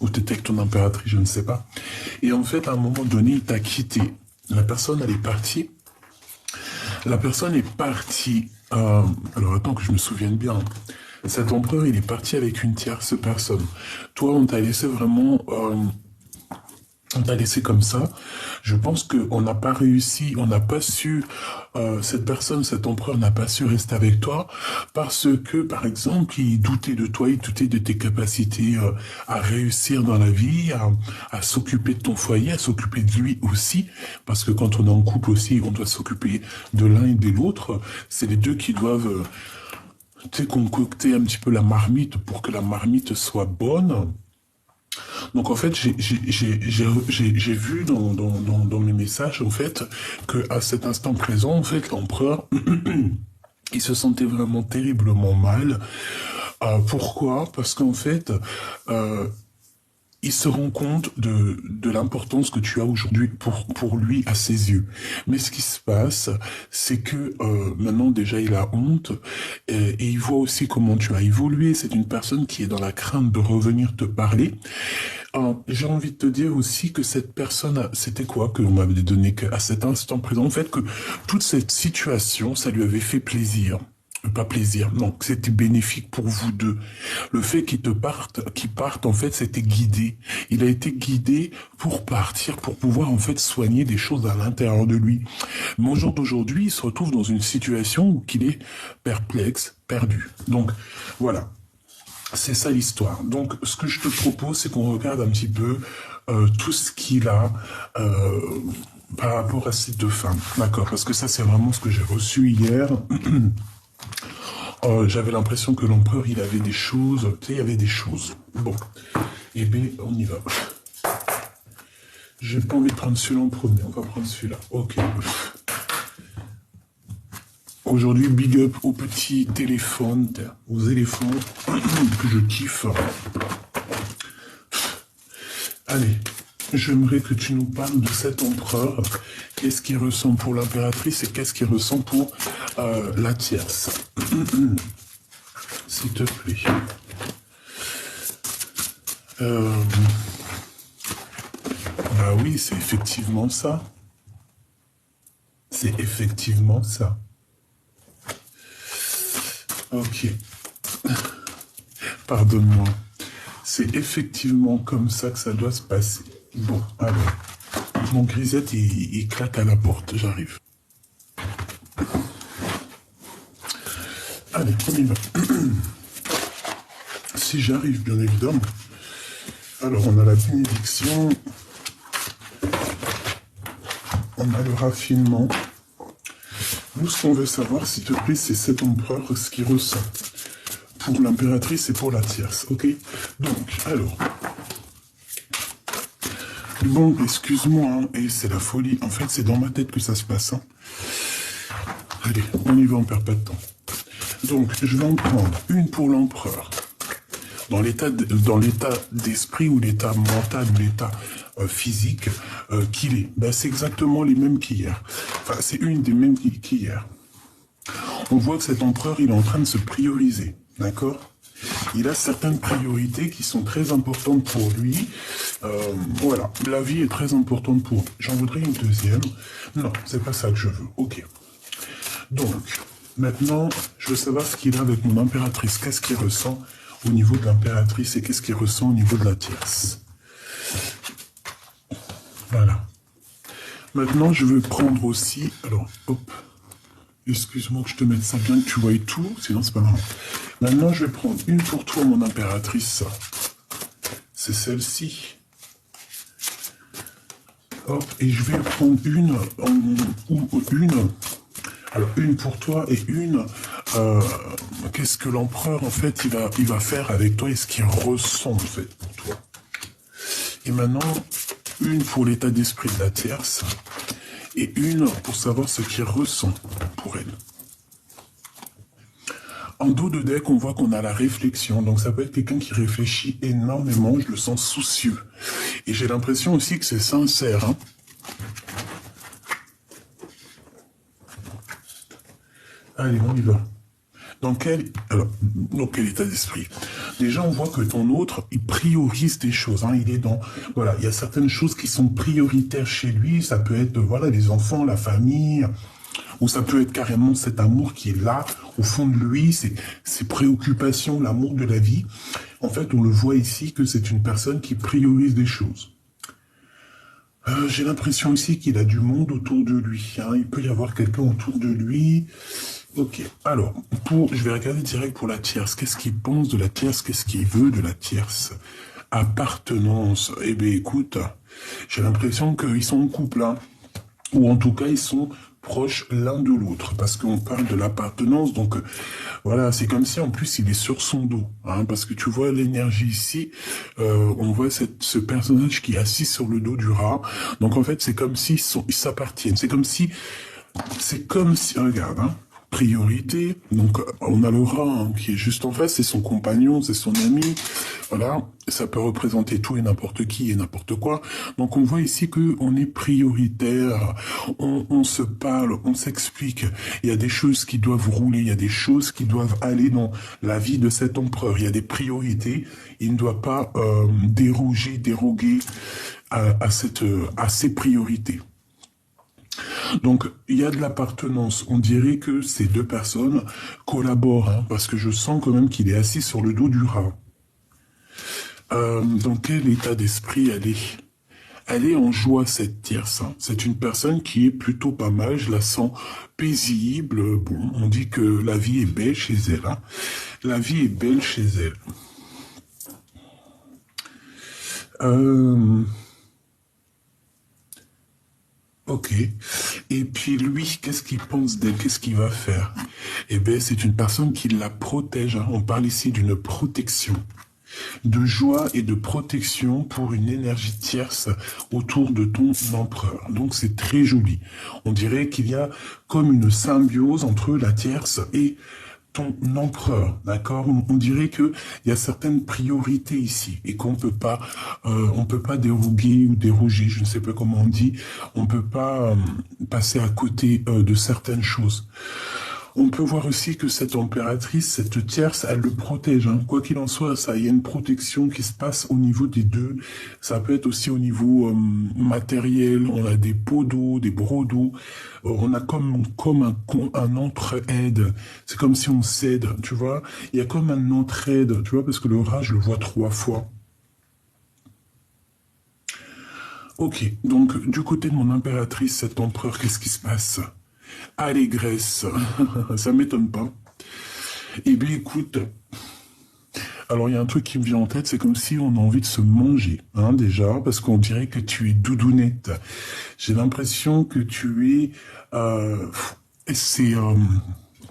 ou tu étais avec ton impératrice, je ne sais pas. Et en fait, à un moment donné, il t'a quitté. La personne, elle est partie. La personne est partie. Alors attends que je me souvienne bien. Cet empereur, il est parti avec une tierce personne. Toi, on t'a laissé vraiment. On t'a laissé comme ça. Je pense qu'on n'a pas réussi, on n'a pas su, cette personne, cet empereur n'a pas su rester avec toi parce que, par exemple, il doutait de toi, il doutait de tes capacités à réussir dans la vie, à s'occuper de ton foyer, à s'occuper de lui aussi, parce que quand on est en couple aussi, on doit s'occuper de l'un et de l'autre. C'est les deux qui doivent, tu sais, concocter un petit peu la marmite pour que la marmite soit bonne. Donc en fait, j'ai vu dans mes messages, en fait, que à cet instant présent, en fait, l'empereur, il se sentait vraiment terriblement mal. Pourquoi? Parce qu'en fait, euh, il se rend compte de l'importance que tu as aujourd'hui pour lui à ses yeux. Mais ce qui se passe, c'est que maintenant déjà il a honte et il voit aussi comment tu as évolué. C'est une personne qui est dans la crainte de revenir te parler. J'ai envie de te dire aussi que cette personne, c'était quoi que l'on m'avait donné qu'à cet instant présent, en fait que toute cette situation, ça lui avait fait plaisir. Pas plaisir, non, c'était bénéfique pour vous deux. Le fait qu'il parte, en fait, c'était guidé. Il a été guidé pour partir, pour pouvoir, en fait, soigner des choses à l'intérieur de lui. Mais au jour d'aujourd'hui, il se retrouve dans une situation où il est perplexe, perdu. Donc, voilà. C'est ça l'histoire. Donc, ce que je te propose, c'est qu'on regarde un petit peu tout ce qu'il a par rapport à ces deux femmes. D'accord? Parce que ça, c'est vraiment ce que j'ai reçu hier. J'avais l'impression que l'empereur, il avait des choses. Tu sais, il y avait des choses. Bon. Eh bien, on y va. J'ai pas envie de prendre celui-là en premier. On va prendre celui-là. Ok. Aujourd'hui, big up aux petits téléphones, aux éléphants que je kiffe. Allez, j'aimerais que tu nous parles de cet empereur. Qu'est-ce qu'il ressent pour l'impératrice et qu'est-ce qu'il ressent pour la tierce. S'il te plaît. Bah oui, c'est effectivement ça. C'est effectivement ça. Ok. Pardonne-moi. C'est effectivement comme ça que ça doit se passer. Bon, alors. Mon grisette, il claque à la porte. J'arrive. Allez, on y va. Si j'arrive, bien évidemment. Alors, on a la bénédiction. On a le raffinement. Nous, ce qu'on veut savoir, s'il te plaît, c'est cet empereur, ce qu'il ressent. Pour l'impératrice et pour la tierce, ok? Donc, alors... Bon, excuse-moi, hein, et c'est la folie. En fait, c'est dans ma tête que ça se passe. Hein. Allez, on y va, on perd pas de temps. Donc, je vais en prendre une pour l'empereur. Dans l'état d'esprit ou l'état mental ou l'état physique qu'il est. Ben, c'est exactement les mêmes qu'hier. Enfin, c'est une des mêmes qu'hier. On voit que cet empereur, il est en train de se prioriser. D'accord? Il a certaines priorités qui sont très importantes pour lui. Voilà, la vie est très importante pour lui. J'en voudrais une deuxième. Non, c'est pas ça que je veux. Ok. Donc, maintenant, je veux savoir ce qu'il a avec mon impératrice. Qu'est-ce qu'il ressent au niveau de l'impératrice et qu'est-ce qu'il ressent au niveau de la tierce. Voilà. Maintenant, je veux prendre aussi... Alors, hop. Excuse-moi que je te mette ça bien, que tu vois tout, sinon c'est pas marrant. Maintenant, je vais prendre une pour toi, mon impératrice. C'est celle-ci. Hop, et je vais prendre une, alors une pour toi et une, qu'est-ce que l'empereur, en fait, il va faire avec toi et ce qu'il ressent, en fait, pour toi. Et maintenant, une pour l'état d'esprit de la tierce et une pour savoir ce qu'il ressent pour elle. En dos de deck, on voit qu'on a la réflexion. Donc ça peut être quelqu'un qui réfléchit énormément. Je le sens soucieux. Et j'ai l'impression aussi que c'est sincère. Hein. Allez, on y va. Dans quel état d'esprit? Déjà, on voit que ton autre, il priorise des choses. Hein. Il est dans, voilà, il y a certaines choses qui sont prioritaires chez lui. Ça peut être, voilà, les enfants, la famille, ou ça peut être carrément cet amour qui est là, au fond de lui, ses préoccupations, l'amour de la vie. En fait, on le voit ici que c'est une personne qui priorise des choses. J'ai l'impression ici qu'il a du monde autour de lui. Hein. Il peut y avoir quelqu'un autour de lui. Ok, alors, je vais regarder direct pour la tierce. Qu'est-ce qu'il pense de la tierce? Qu'est-ce qu'il veut de la tierce? Appartenance. Eh bien, écoute, j'ai l'impression qu'ils sont en couple, hein. Ou en tout cas, ils sont proches l'un de l'autre, parce qu'on parle de l'appartenance, donc voilà, c'est comme si en plus il est sur son dos, hein, parce que tu vois l'énergie ici, on voit ce personnage qui est assis sur le dos du rat, donc en fait c'est comme s'ils s'appartiennent, c'est comme si, regarde, hein, priorité, donc on a le rat hein, qui est juste en face, c'est son compagnon, c'est son ami, voilà, ça peut représenter tout et n'importe qui et n'importe quoi, donc on voit ici que on est prioritaire, on se parle, on s'explique, il y a des choses qui doivent rouler, il y a des choses qui doivent aller dans la vie de cet empereur, il y a des priorités, il ne doit pas déroguer à ces priorités. Donc, il y a de l'appartenance. On dirait que ces deux personnes collaborent, hein, parce que je sens quand même qu'il est assis sur le dos du rat. Dans quel état d'esprit elle est? Elle est en joie, cette tierce. Hein. C'est une personne qui est plutôt pas mal, je la sens paisible. Bon, on dit que la vie est belle chez elle. Hein. La vie est belle chez elle. Ok. Et puis lui, qu'est-ce qu'il pense d'elle? Qu'est-ce qu'il va faire? Eh bien, c'est une personne qui la protège. Hein. On parle ici d'une protection. De joie et de protection pour une énergie tierce autour de ton empereur. Donc c'est très joli. On dirait qu'il y a comme une symbiose entre la tierce et ton empereur, d'accord? On dirait que il y a certaines priorités ici et qu'on peut pas, on peut pas déroguer ou déroger, je ne sais pas comment on dit, on peut pas passer à côté de certaines choses. On peut voir aussi que cette impératrice, cette tierce, elle le protège. Hein. Quoi qu'il en soit, ça, il y a une protection qui se passe au niveau des deux. Ça peut être aussi au niveau matériel. On a des pots d'eau, des brocs d'eau. On a comme un entraide. C'est comme si on s'aide, tu vois. Il y a comme un entraide, tu vois, parce que le rat, je le vois 3 fois. Ok, donc du côté de mon impératrice, cet empereur, qu'est-ce qui se passe? Allégresse, ça m'étonne pas. Eh bien, écoute, alors il y a un truc qui me vient en tête, c'est comme si on a envie de se manger, hein, déjà, parce qu'on dirait que tu es doudounette. J'ai l'impression que tu es...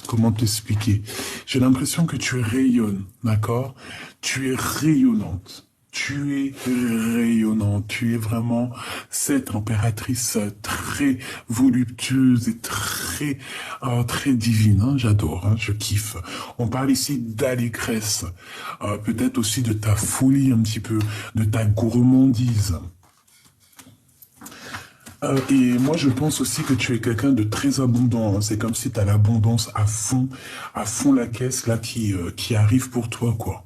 comment t'expliquer? J'ai l'impression que tu rayonnes, d'accord? Tu es rayonnante. Tu es rayonnant, tu es vraiment cette impératrice très voluptueuse et très divine. Hein, j'adore, hein, je kiffe. On parle ici d'allégresse, peut-être aussi de ta folie un petit peu, de ta gourmandise. Et moi, je pense aussi que tu es quelqu'un de très abondant. Hein. C'est comme si tu as l'abondance à fond la caisse là qui arrive pour toi, quoi.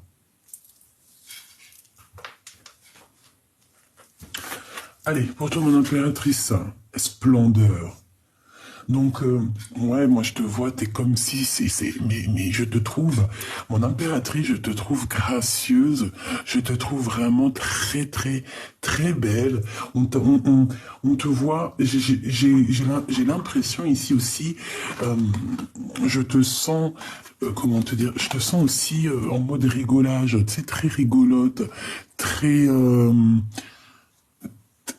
Allez, pour toi, mon impératrice, splendeur. Donc, ouais, moi, je te vois, t'es comme si, mais je te trouve, mon impératrice, je te trouve gracieuse, je te trouve vraiment très belle. On te voit, j'ai l'impression ici aussi, je te sens, comment te dire, je te sens aussi en mode rigolage, tu sais, très rigolote, très...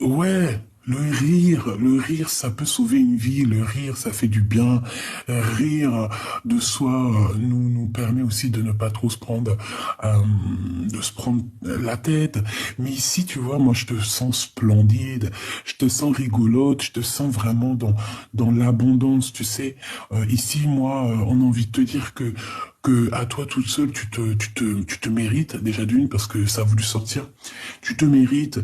Ouais, le rire, ça peut sauver une vie, le rire, ça fait du bien. Rire de soi nous permet aussi de ne pas trop de se prendre la tête. Mais ici, tu vois, moi, je te sens splendide, je te sens rigolote, je te sens vraiment dans l'abondance, tu sais. Ici, moi, on a envie de te dire que à toi toute seule, tu te mérites, déjà d'une, parce que ça a voulu sortir, tu te mérites,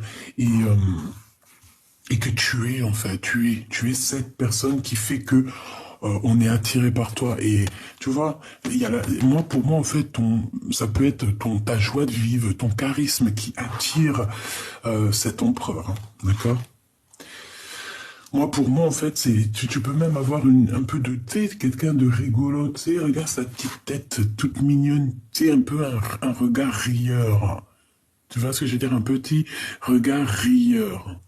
et que tu es, en fait, tu es cette personne qui fait que on est attiré par toi. Et tu vois, moi, pour moi, en fait, ça peut être ta joie de vivre, ton charisme qui attire cet empereur. Hein, d'accord? Moi, pour moi, en fait, tu peux même avoir un peu de tête, quelqu'un de rigolo, tu sais, regarde sa petite tête toute mignonne, tu sais, un peu un regard rieur. Tu vois ce que je veux dire? Un petit regard rieur.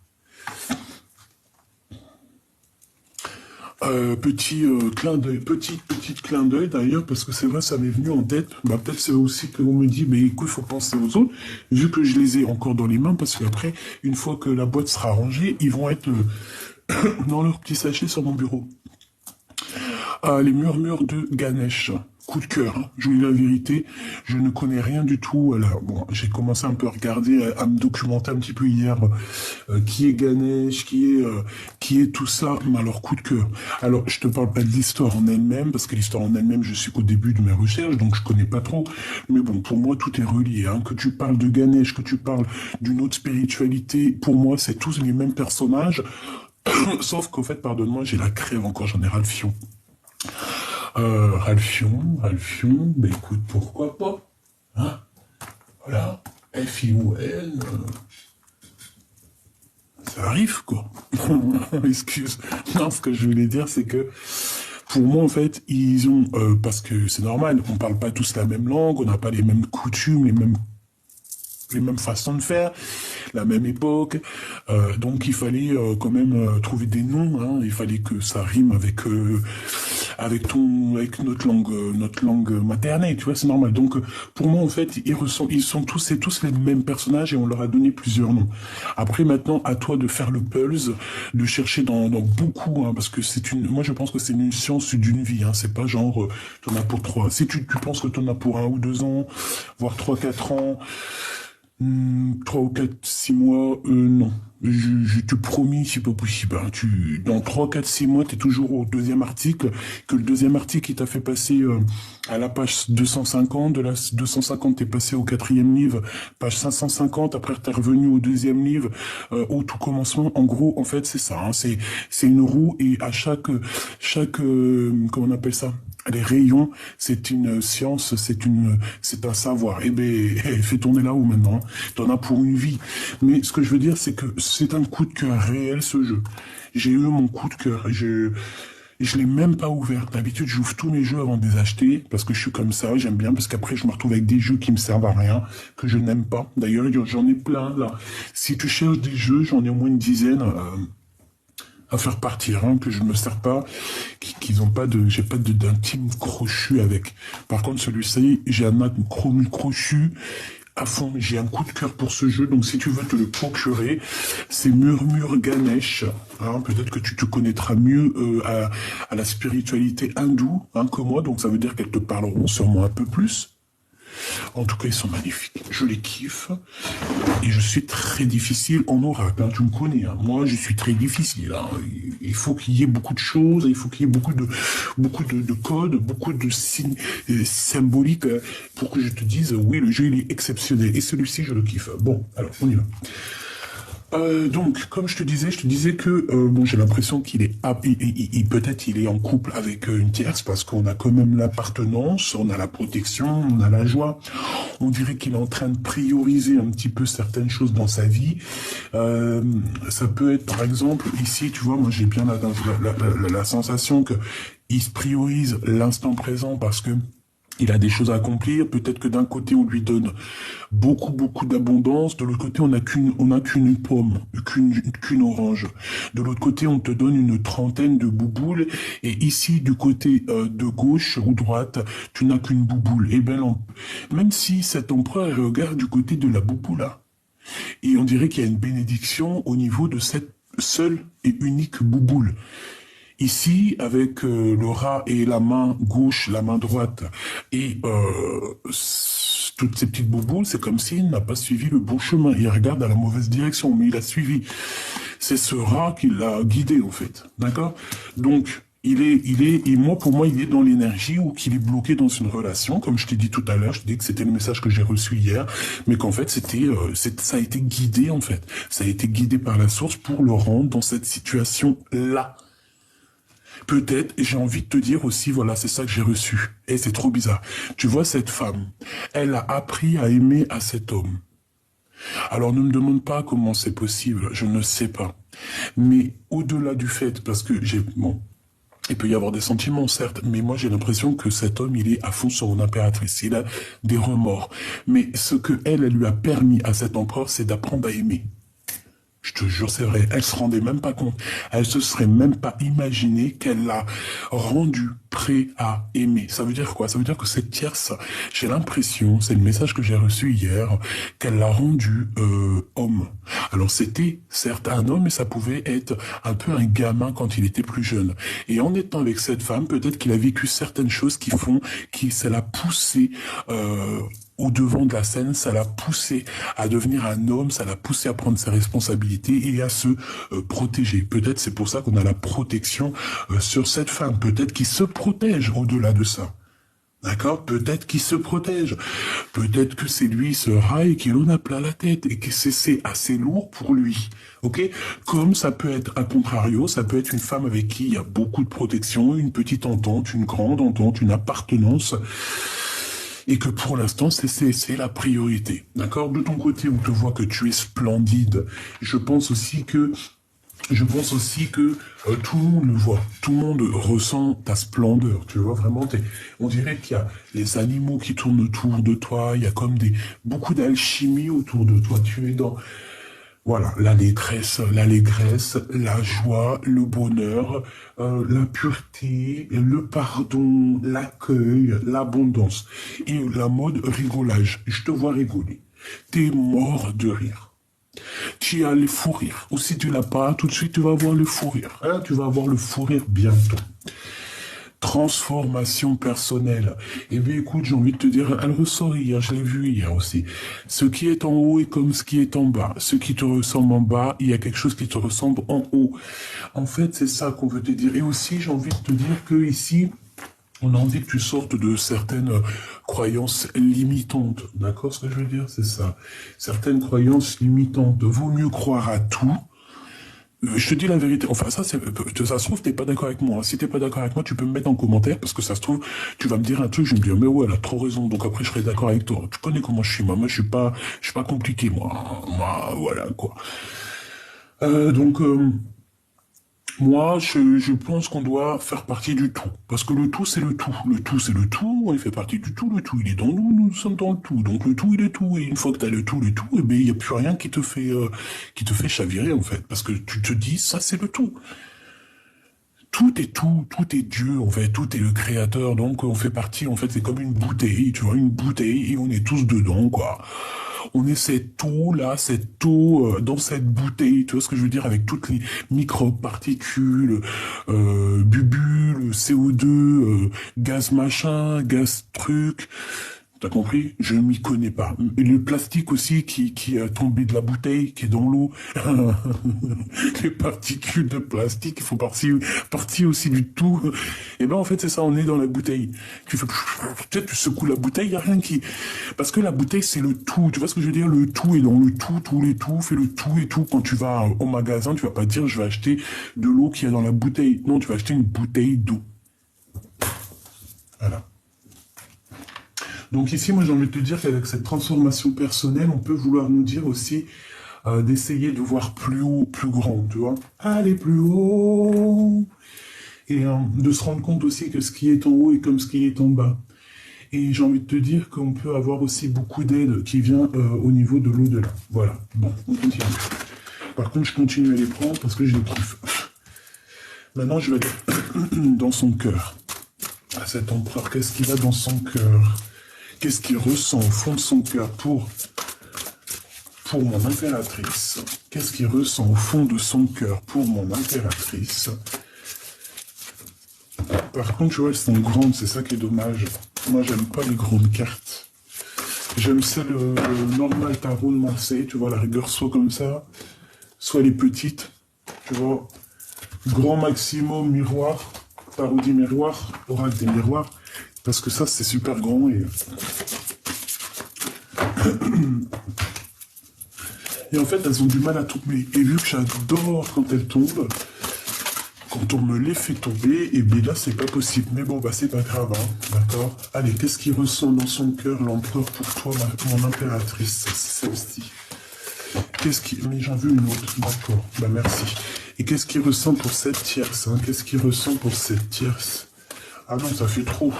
Clin d'œil, petit clin d'œil d'ailleurs, parce que c'est vrai, ça m'est venu en tête. Bah, peut-être c'est aussi qu'on me dit, mais écoute, il faut penser aux autres, vu que je les ai encore dans les mains, parce qu'après, une fois que la boîte sera rangée, ils vont être dans leur petit sachet sur mon bureau. Les murmures de Ganesh. Coup de cœur, hein. Je vous dis la vérité, je ne connais rien du tout. Alors, bon, j'ai commencé un peu à regarder, à me documenter un petit peu hier, qui est Ganesh, qui est tout ça, mais alors coup de cœur. Alors, je te parle pas de l'histoire en elle-même, parce que l'histoire en elle-même, je suis qu'au début de mes recherches, donc je connais pas trop. Mais bon, pour moi, tout est relié. Hein. Que tu parles de Ganesh, que tu parles d'une autre spiritualité, pour moi, c'est tous les mêmes personnages, sauf qu'au fait, pardonne-moi, j'ai la crève encore, j'en ai ras le fion. Ralphion, ben écoute, pourquoi pas, hein, voilà, F-I-O-N, ça arrive, quoi, excuse, non, ce que je voulais dire, c'est que, pour moi, en fait, ils ont, parce que c'est normal, on parle pas tous la même langue, on n'a pas les mêmes coutumes, les mêmes façons de faire, la même époque, donc il fallait quand même trouver des noms, hein, il fallait que ça rime avec notre langue maternelle, tu vois, c'est normal. Donc pour moi en fait, ils sont tous les mêmes personnages et on leur a donné plusieurs noms. Après maintenant, à toi de faire le pulse, de chercher dans beaucoup, hein, parce que moi je pense que c'est une science d'une vie, hein, c'est pas genre t'en as pour 3. Si tu penses que t'en as pour 1 ou 2 ans, voire 3, 4 ans. 3 ou 4, 6 mois, non. Je te promis, c'est pas possible. Hein. Dans 3, 4, 6 mois, tu es toujours au deuxième article, que le deuxième article, il t'a fait passer à la page 250, de la 250, t'es passé au 4e livre, page 550, après t'es revenu au 2e livre, au tout commencement. En gros, en fait, c'est ça. Hein. C'est une roue et à chaque comment on appelle ça? Les rayons, c'est une science, c'est un savoir. Eh ben, fais tourner là-haut maintenant. T'en as pour une vie. Mais ce que je veux dire, c'est que c'est un coup de cœur réel, ce jeu. J'ai eu mon coup de cœur. Je l'ai même pas ouvert. D'habitude, j'ouvre tous mes jeux avant de les acheter, parce que je suis comme ça, j'aime bien, parce qu'après, je me retrouve avec des jeux qui me servent à rien, que je n'aime pas. D'ailleurs, j'en ai plein, là. Si tu cherches des jeux, j'en ai au moins une dizaine, à faire partir, hein, que je ne me sers pas, j'ai pas d'intime crochu avec. Par contre, celui-ci, j'ai un chrome crochu à fond. J'ai un coup de cœur pour ce jeu, donc si tu veux te le procurer, c'est Murmure Ganesh. Hein, peut-être que tu te connaîtras mieux à la spiritualité hindoue, hein, que moi, donc ça veut dire qu'elles te parleront sûrement un peu plus. En tout cas, ils sont magnifiques. Je les kiffe. Et je suis très difficile en oracle. Hein, tu me connais. Hein. Moi, je suis très difficile. Hein. Il faut qu'il y ait beaucoup de choses. Il faut qu'il y ait beaucoup de codes, beaucoup de signes symboliques pour que je te dise, oui, le jeu, il est exceptionnel. Et celui-ci, je le kiffe. Bon, alors, on y va. Donc, comme je te disais que bon, j'ai l'impression qu'il est peut-être il est en couple avec une tierce parce qu'on a quand même l'appartenance, on a la protection, on a la joie. On dirait qu'il est en train de prioriser un petit peu certaines choses dans sa vie. Ça peut être, par exemple, ici, tu vois, moi j'ai bien la sensation que il se priorise l'instant présent parce que il a des choses à accomplir. Peut-être que d'un côté, on lui donne beaucoup d'abondance. De l'autre côté, on n'a qu'une pomme, qu'une orange. De l'autre côté, on te donne une trentaine de bouboules. Et ici, du côté de gauche ou droite, tu n'as qu'une bouboule. Et bien, même si cet empereur regarde du côté de la bouboule, et on dirait qu'il y a une bénédiction au niveau de cette seule et unique bouboule. Ici, avec le rat et la main gauche, la main droite, et toutes ces petites bouboules, c'est comme s'il n'a pas suivi le bon chemin. Il regarde dans la mauvaise direction, mais il a suivi. C'est ce rat qui l'a guidé, en fait. D'accord? Donc, pour moi, il est dans l'énergie ou qu'il est bloqué dans une relation. Comme je t'ai dit tout à l'heure, je t'ai dit que c'était le message que j'ai reçu hier, mais qu'en fait, ça a été guidé, en fait. Ça a été guidé par la source pour le rendre dans cette situation-là. Peut-être, et j'ai envie de te dire aussi, voilà, c'est ça que j'ai reçu. Et c'est trop bizarre. Tu vois, cette femme, elle a appris à aimer à cet homme. Alors ne me demande pas comment c'est possible, je ne sais pas. Mais au-delà du fait, parce que bon, il peut y avoir des sentiments, certes, mais moi j'ai l'impression que cet homme, il est à fond sur son impératrice, il a des remords. Mais ce que elle lui a permis à cet empereur, c'est d'apprendre à aimer. Je te jure, c'est vrai, elle se rendait même pas compte. Elle se serait même pas imaginé qu'elle l'a rendu prêt à aimer. Ça veut dire quoi? Ça veut dire que cette tierce, j'ai l'impression, c'est le message que j'ai reçu hier, qu'elle l'a rendu homme. Alors c'était certes un homme, mais ça pouvait être un peu un gamin quand il était plus jeune. Et en étant avec cette femme, peut-être qu'il a vécu certaines choses qui ça l'a poussé au devant de la scène, ça l'a poussé à devenir un homme, ça l'a poussé à prendre ses responsabilités et à se protéger. Peut-être c'est pour ça qu'on a la protection sur cette femme. Peut-être qu'il se protège au-delà de ça. D'accord? Peut-être qu'il se protège. Peut-être que c'est lui, ce rail, qui en a plein la tête et que c'est assez lourd pour lui. Ok? Comme ça peut être, à contrario, ça peut être une femme avec qui il y a beaucoup de protection, une petite entente, une grande entente, une appartenance. Et que pour l'instant, c'est la priorité. D'accord? De ton côté, on te voit que tu es splendide. Je pense aussi que tout le monde le voit, tout le monde ressent ta splendeur, tu vois, vraiment, on dirait qu'il y a les animaux qui tournent autour de toi, il y a comme beaucoup d'alchimie autour de toi, tu es dans, voilà, la détresse, l'allégresse, la joie, le bonheur, la pureté, le pardon, l'accueil, l'abondance, et la mode rigolage, je te vois rigoler, t'es mort de rire. Tu as le fou rire. Ou si tu l'as pas, tout de suite, tu vas avoir le fou rire. Hein, tu vas avoir le fou rire bientôt. Transformation personnelle. Eh bien, écoute, j'ai envie de te dire, elle ressort hier, je l'ai vu hier aussi. Ce qui est en haut est comme ce qui est en bas. Ce qui te ressemble en bas, il y a quelque chose qui te ressemble en haut. En fait, c'est ça qu'on veut te dire. Et aussi, j'ai envie de te dire que ici, on a envie que tu sortes de certaines croyances limitantes. D'accord, ce que je veux dire, c'est ça. Certaines croyances limitantes. Vaut mieux croire à tout. Je te dis la vérité. Enfin, ça se trouve, t'es pas d'accord avec moi. Si t'es pas d'accord avec moi, tu peux me mettre en commentaire, parce que ça se trouve, tu vas me dire un truc, je vais me dire, mais ouais, elle a trop raison. Donc après, je serai d'accord avec toi. Tu connais comment je suis, moi. Moi, je suis pas compliqué, moi. Moi, voilà, quoi. Moi, je pense qu'on doit faire partie du tout. Parce que le tout, c'est le tout. Le tout, c'est le tout. Il fait partie du tout. Le tout, il est dans nous. Nous sommes dans le tout. Donc, le tout, il est tout. Et une fois que tu as le tout, eh bien, il n'y a plus rien qui te fait chavirer, en fait. Parce que tu te dis, ça, c'est le tout. Tout est Dieu, en fait, tout est le créateur, donc on fait partie, en fait, c'est comme une bouteille, tu vois, une bouteille, et on est tous dedans, quoi. On est cette eau-là, cette eau dans cette bouteille, tu vois ce que je veux dire, avec toutes les micro-particules, bulles, CO2, gaz machin, gaz truc. T'as compris? Je ne m'y connais pas. Et le plastique aussi qui est tombé de la bouteille, qui est dans l'eau. Les particules de plastique, il faut partie aussi du tout. Et ben en fait c'est ça, on est dans la bouteille. Tu fais peut-être tu secoues la bouteille, il y a rien qui. Parce que la bouteille c'est le tout. Tu vois ce que je veux dire? Le tout est dans le tout, tous les tout, fais le tout et tout. Quand tu vas au magasin, tu vas pas dire je vais acheter de l'eau qui est dans la bouteille. Non, tu vas acheter une bouteille d'eau. Voilà. Donc ici, moi j'ai envie de te dire qu'avec cette transformation personnelle, on peut vouloir nous dire aussi d'essayer de voir plus haut, plus grand, tu vois. Aller plus haut. Et de se rendre compte aussi que ce qui est en haut est comme ce qui est en bas. Et j'ai envie de te dire qu'on peut avoir aussi beaucoup d'aide qui vient au niveau de l'au-delà. Voilà. Bon, on continue. Par contre, je continue à les prendre parce que je les kiffe. Maintenant, je vais aller dans son cœur. À cet empereur, qu'est-ce qu'il a dans son cœur? Qu'est-ce qu'il ressent au fond de son cœur pour mon impératrice? Qu'est-ce qu'il ressent au fond de son cœur pour mon impératrice? Par contre, tu vois, elles sont grandes, c'est ça qui est dommage. Moi, j'aime pas les grandes cartes. J'aime ça le normal tarot de Marseille, tu vois, la rigueur soit comme ça, soit les petites, tu vois. Grand maximum miroir, tarot des miroirs, oracle des miroirs. Parce que ça, c'est super grand et... et en fait, elles ont du mal à tomber. Et vu que j'adore quand elles tombent, Quand on me les fait tomber, et bien là, c'est pas possible. Mais bon, bah, c'est pas grave, hein, d'accord? Allez, qu'est-ce qu'il ressent dans son cœur, l'empereur, pour toi, mon impératrice? C'est celle-ci. Mais j'en veux une autre, d'accord, bah merci. Et qu'est-ce qu'il ressent pour cette tierce, hein? Qu'est-ce qu'il ressent pour cette tierce? Ah non, ça fait trop.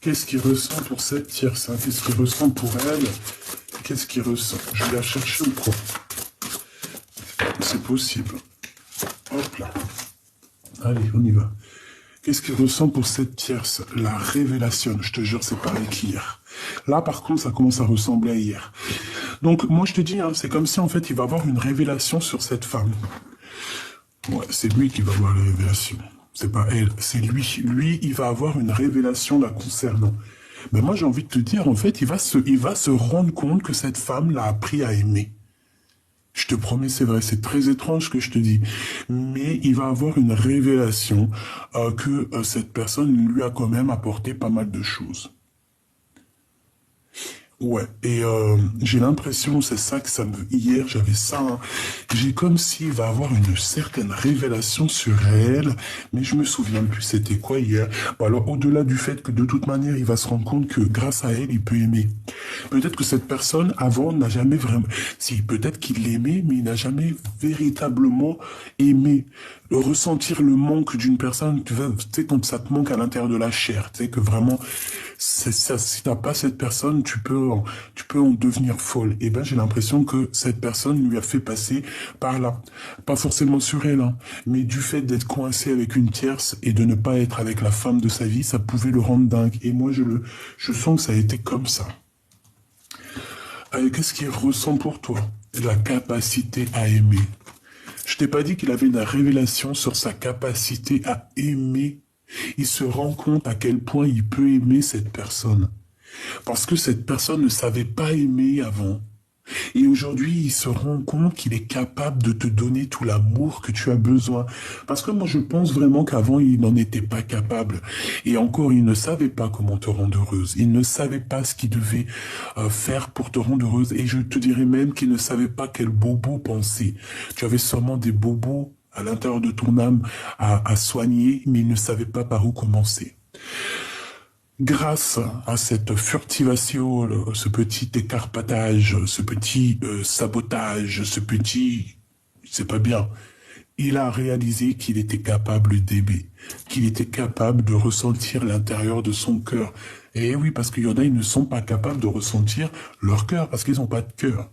Qu'est-ce qu'il ressent pour cette tierce, hein? Qu'est-ce qu'il ressent pour elle? Qu'est-ce qu'il ressent? Je vais la chercher ou quoi? C'est possible. Hop là. Allez, on y va. Qu'est-ce qu'il ressent pour cette tierce? La révélation. Je te jure, c'est pareil qu'hier. Là, par contre, ça commence à ressembler à hier. Donc, moi, je te dis, hein, c'est comme si, en fait, il va avoir une révélation sur cette femme. Ouais, c'est lui qui va avoir la révélation. C'est pas elle, c'est lui. Lui, il va avoir une révélation la concernant. Mais moi, j'ai envie de te dire, en fait, il va se rendre compte que cette femme l'a appris à aimer. Je te promets, c'est vrai, c'est très étrange ce que je te dis. Mais il va avoir une révélation que cette personne lui a quand même apporté pas mal de choses. Ouais, et j'ai l'impression, c'est ça que ça me... Hier, j'avais ça, hein. J'ai comme s'il va avoir une certaine révélation sur elle, mais je me souviens plus c'était quoi hier. Bon, alors, au-delà du fait que de toute manière, il va se rendre compte que grâce à elle, il peut aimer. Peut-être que cette personne, avant, n'a jamais vraiment... Si, peut-être qu'il l'aimait, mais il n'a jamais véritablement aimé. Ressentir le manque d'une personne, tu sais, quand ça te manque à l'intérieur de la chair, tu sais, que vraiment... Ça, si t'as pas cette personne, tu peux en devenir folle. Et ben, j'ai l'impression que cette personne lui a fait passer par là. Pas forcément sur elle, hein, mais du fait d'être coincé avec une tierce et de ne pas être avec la femme de sa vie, ça pouvait le rendre dingue. Et moi, je sens que ça a été comme ça. Qu'est-ce qu'il ressent pour toi? La capacité à aimer. Je t'ai pas dit qu'il avait une révélation sur sa capacité à aimer. Il se rend compte à quel point il peut aimer cette personne. Parce que cette personne ne savait pas aimer avant. Et aujourd'hui, il se rend compte qu'il est capable de te donner tout l'amour que tu as besoin. Parce que moi, je pense vraiment qu'avant, il n'en était pas capable. Et encore, il ne savait pas comment te rendre heureuse. Il ne savait pas ce qu'il devait faire pour te rendre heureuse. Et je te dirais même qu'il ne savait pas quel bobo penser. Tu avais sûrement des bobos à l'intérieur de ton âme à soigner, mais il ne savait pas par où commencer. Grâce à cette furtivation, ce petit écarpatage, ce petit sabotage, ce petit... c'est pas bien. Il a réalisé qu'il était capable d'aimer, qu'il était capable de ressentir l'intérieur de son cœur. Et oui, parce qu'il y en a, ils ne sont pas capables de ressentir leur cœur, parce qu'ils n'ont pas de cœur.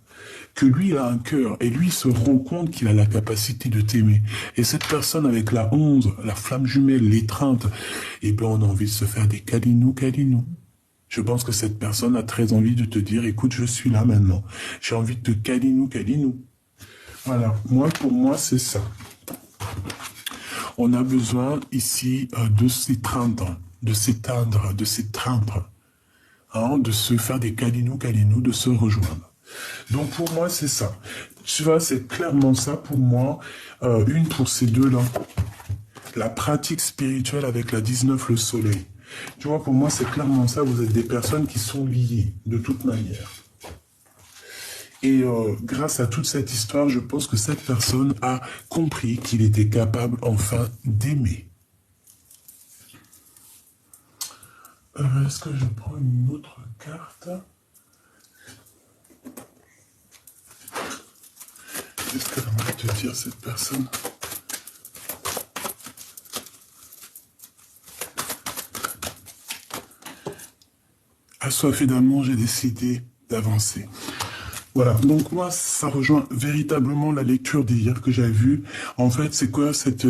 Que lui, il a un cœur, et lui, il se rend compte qu'il a la capacité de t'aimer. Et cette personne avec la 11, la flamme jumelle, l'étreinte, eh bien, on a envie de se faire des câlinous. Je pense que cette personne a très envie de te dire, écoute, je suis là maintenant. J'ai envie de te câlinou. Voilà, pour moi, c'est ça. On a besoin ici de s'étreindre, de s'éteindre, de s'étreindre, hein, de se faire des câlinous, de se rejoindre. Donc pour moi, c'est ça. Tu vois, c'est clairement ça pour moi. Une pour ces deux-là. La pratique spirituelle avec la 19, le soleil. Tu vois, pour moi, c'est clairement ça. Vous êtes des personnes qui sont liées, de toute manière. Et grâce à toute cette histoire, je pense que cette personne a compris qu'il était capable, enfin, d'aimer. Est-ce que je prends une autre carte ? Qu'est-ce qu'elle a envie de te dire, cette personne? Assoiffé d'amour, j'ai décidé d'avancer. Voilà, donc moi, ça rejoint véritablement la lecture d'hier que j'avais vue. En fait, c'est quoi cette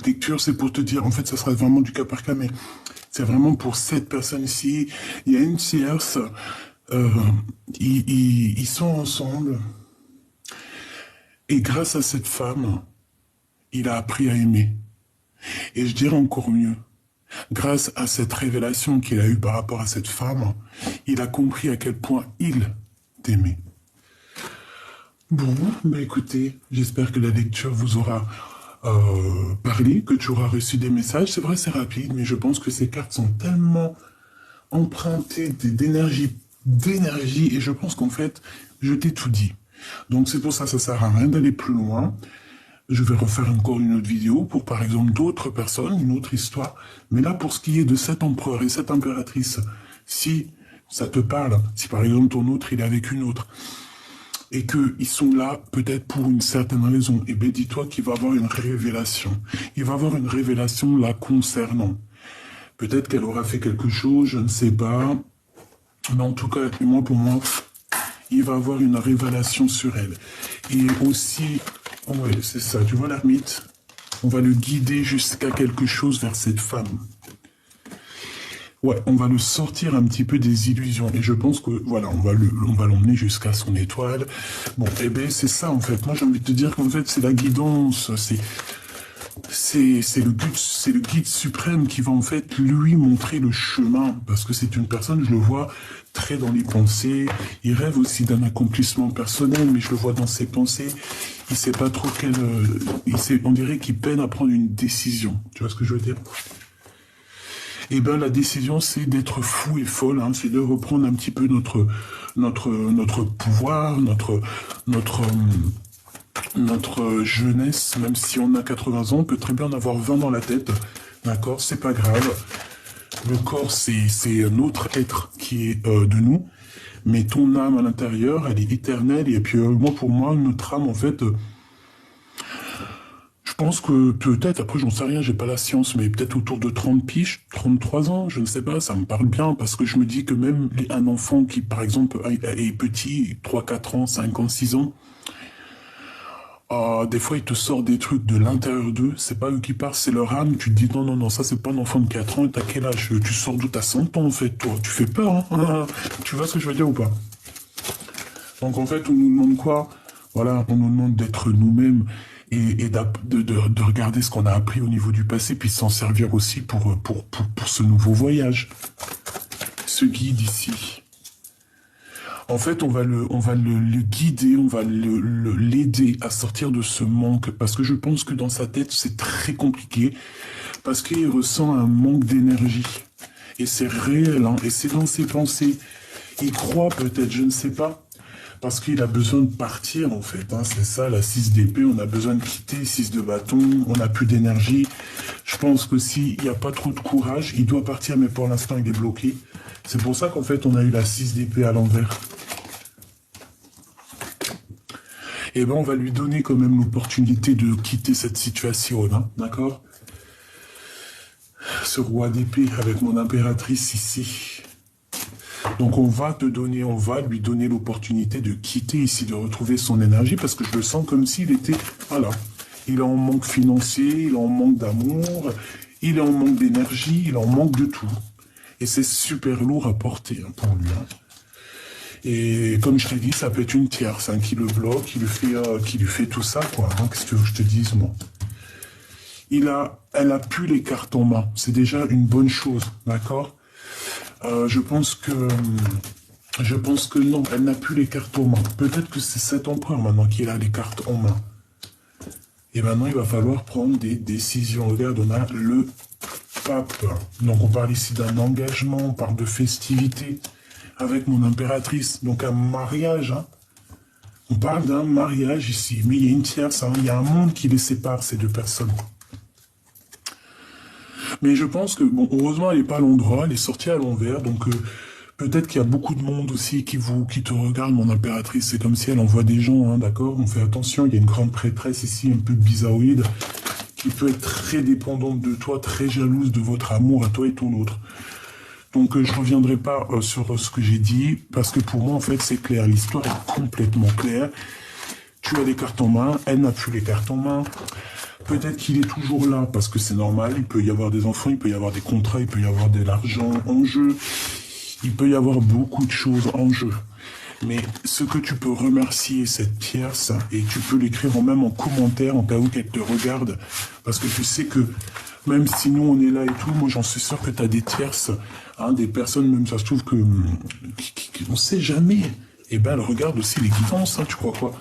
lecture? C'est pour te dire, en fait, ça sera vraiment du cas par cas, mais c'est vraiment pour cette personne ici. Il y a une tierce, ils sont ensemble. Et grâce à cette femme, il a appris à aimer. Et je dirais encore mieux, grâce à cette révélation qu'il a eue par rapport à cette femme, il a compris à quel point il t'aimait. Bon, bah écoutez, j'espère que la lecture vous aura parlé, que tu auras reçu des messages. C'est vrai, c'est rapide, mais je pense que ces cartes sont tellement empruntées d'énergie, et je pense qu'en fait, je t'ai tout dit. Donc c'est pour ça, ça sert à rien d'aller plus loin. Je vais refaire encore une autre vidéo pour, par exemple, d'autres personnes, une autre histoire. Mais là, pour ce qui est de cet empereur et cette impératrice, si ça te parle, si par exemple ton autre, il est avec une autre, et qu'ils sont là peut-être pour une certaine raison, eh bien dis-toi qu'il va avoir une révélation. Il va avoir une révélation là concernant. Peut-être qu'elle aura fait quelque chose, je ne sais pas. Mais en tout cas, moi pour moi, il va avoir une révélation sur elle. Et aussi, ouais, c'est ça, tu vois l'ermite, on va le guider jusqu'à quelque chose vers cette femme. Ouais, on va le sortir un petit peu des illusions. Et je pense que, voilà, on va l'emmener jusqu'à son étoile. Bon, eh bien, c'est ça, en fait. Moi, j'ai envie de te dire qu'en fait, c'est la guidance. C'est le guide suprême qui va, en fait, lui montrer le chemin. Parce que c'est une personne, je le vois, très dans les pensées. Il rêve aussi d'un accomplissement personnel, mais je le vois dans ses pensées. Il sait pas trop on dirait qu'il peine à prendre une décision. Tu vois ce que je veux dire? Eh bien, la décision, c'est d'être fou et folle, hein, c'est de reprendre un petit peu notre pouvoir, notre jeunesse, même si on a 80 ans, on peut très bien en avoir 20 dans la tête, d'accord, c'est pas grave. Le corps, c'est un autre être qui est de nous, mais ton âme à l'intérieur, elle est éternelle, et puis moi, pour moi, notre âme, en fait... Je pense que peut-être, après j'en sais rien, j'ai pas la science, mais peut-être autour de 30 piges, 33 ans, je ne sais pas, ça me parle bien, parce que je me dis que même un enfant qui, par exemple, est petit, 3, 4 ans, 5 ans, 6 ans, des fois il te sort des trucs de l'intérieur d'eux, c'est pas eux qui parlent, c'est leur âme, tu te dis non, non, non, ça c'est pas un enfant de 4 ans, t'as quel âge? Tu sors d'où? T'as 100 ans en fait, toi, tu fais peur, hein. Tu vois ce que je veux dire ou pas? Donc en fait, on nous demande quoi? Voilà, on nous demande d'être nous-mêmes, et de regarder ce qu'on a appris au niveau du passé, puis s'en servir aussi pour ce nouveau voyage, ce guide ici. En fait, on va le guider, on va l'aider à sortir de ce manque, parce que je pense que dans sa tête, c'est très compliqué, parce qu'il ressent un manque d'énergie. Et c'est réel, hein, et c'est dans ses pensées. Il croit peut-être, je ne sais pas. Parce qu'il a besoin de partir, en fait. Hein, c'est ça, la 6 d'épée, on a besoin de quitter, 6 de bâton, on n'a plus d'énergie. Je pense que s'il n'y a pas trop de courage, il doit partir, mais pour l'instant, il est bloqué. C'est pour ça qu'en fait, on a eu la 6 d'épée à l'envers. Et ben, on va lui donner quand même l'opportunité de quitter cette situation, hein, d'accord? Ce roi d'épée avec mon impératrice ici. Donc on va lui donner l'opportunité de quitter ici, de retrouver son énergie, parce que je le sens comme s'il était, voilà, il est en manque financier, il est en manque d'amour, il est en manque d'énergie, il est en manque de tout. Et c'est super lourd à porter, hein, pour lui. Hein. Et comme je t'ai dit, ça peut être une tierce, hein, qui le bloque, qui lui fait tout ça, quoi. Hein, qu'est-ce que tu veux que je te dise, moi? Elle a plus les cartes en main, c'est déjà une bonne chose, d'accord? Je pense que non, elle n'a plus les cartes en main. Peut-être que c'est cet empereur maintenant qui a les cartes en main. Et maintenant, il va falloir prendre des décisions. Regarde, on a le pape. Donc, on parle ici d'un engagement, on parle de festivité avec mon impératrice. Donc, un mariage. Hein. On parle d'un mariage ici. Mais il y a une tierce, hein. Il y a un monde qui les sépare, ces deux personnes. Mais je pense que, bon, heureusement, elle n'est pas à l'endroit, elle est sortie à l'envers, donc peut-être qu'il y a beaucoup de monde aussi qui te regarde, mon impératrice. C'est comme si elle envoie des gens, hein, d'accord? On fait attention, il y a une grande prêtresse ici, un peu bizarroïde, qui peut être très dépendante de toi, très jalouse de votre amour à toi et ton autre. Donc je ne reviendrai pas sur ce que j'ai dit, parce que pour moi, en fait, c'est clair. L'histoire est complètement claire. Tu as les cartes en main, elle n'a plus les cartes en main. Peut-être qu'il est toujours là, parce que c'est normal, il peut y avoir des enfants, il peut y avoir des contrats, il peut y avoir de l'argent en jeu, il peut y avoir beaucoup de choses en jeu. Mais ce que tu peux remercier cette tierce, et tu peux l'écrire même en commentaire, en cas où qu'elle te regarde, parce que tu sais que, même si nous on est là et tout, moi j'en suis sûr que tu as des tierces, hein, des personnes, même ça se trouve que, on ne sait jamais. Et ben elle regarde aussi les guidances, hein, tu crois quoi?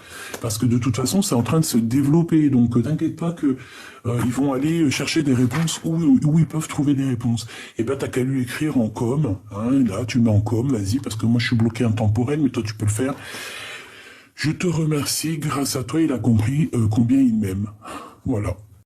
Parce que de toute façon, c'est en train de se développer. Donc t'inquiète pas que ils vont aller chercher des réponses où ils peuvent trouver des réponses. Et ben t'as qu'à lui écrire en com. Hein, là, tu mets en com, vas-y, parce que moi je suis bloqué intemporel, mais toi tu peux le faire. Je te remercie, grâce à toi, il a compris combien il m'aime. Voilà.